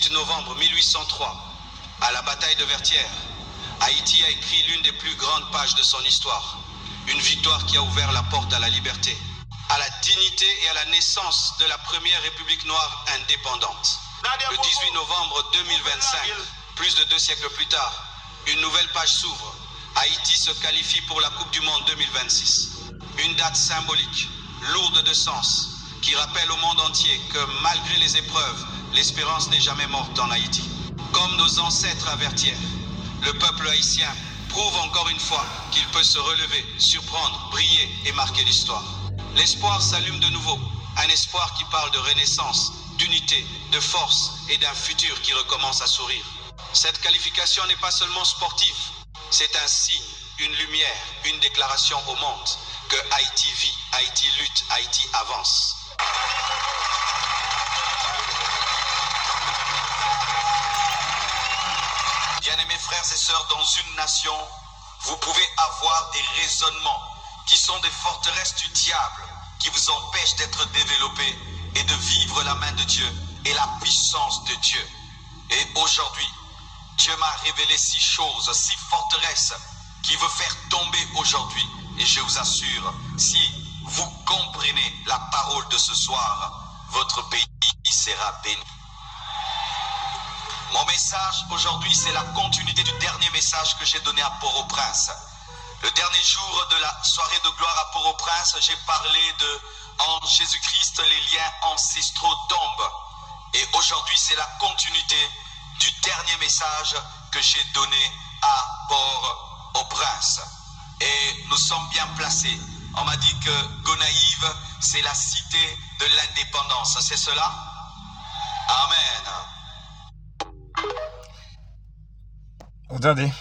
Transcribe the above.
8 novembre 1803, à la bataille de Vertières, Haïti a écrit l'une des plus grandes pages de son histoire. Une victoire qui a ouvert la porte à la liberté, à la dignité et à la naissance de la première République noire indépendante. Le 18 novembre 2025, plus de 2 siècles plus tard, une nouvelle page s'ouvre. Haïti se qualifie pour la Coupe du Monde 2026. Une date symbolique, lourde de sens, qui rappelle au monde entier que malgré les épreuves, l'espérance n'est jamais morte en Haïti. Comme nos ancêtres à Vertières, le peuple haïtien prouve encore une fois qu'il peut se relever, surprendre, briller et marquer l'histoire. L'espoir s'allume de nouveau, un espoir qui parle de renaissance, d'unité, de force et d'un futur qui recommence à sourire. Cette qualification n'est pas seulement sportive, c'est un signe, une lumière, une déclaration au monde que Haïti vit, Haïti lutte, Haïti avance. Bien-aimés frères et sœurs, dans une nation, vous pouvez avoir des raisonnements qui sont des forteresses du diable, qui vous empêchent d'être développés et de vivre la main de Dieu et la puissance de Dieu. Et aujourd'hui, Dieu m'a révélé 6 choses, 6 forteresses qui veut faire tomber aujourd'hui. Et je vous assure, si vous comprenez la parole de ce soir, votre pays sera béni. Mon message aujourd'hui, c'est la continuité du dernier message que j'ai donné à Port-au-Prince. Le dernier jour de la soirée de gloire à Port-au-Prince, j'ai parlé de en Jésus-Christ, les liens ancestraux tombent. Et aujourd'hui, c'est la continuité du dernier message que j'ai donné à Port-au-Prince. Et nous sommes bien placés. On m'a dit que Gonaïves, c'est la cité de l'indépendance. C'est cela? Amen. Regardez.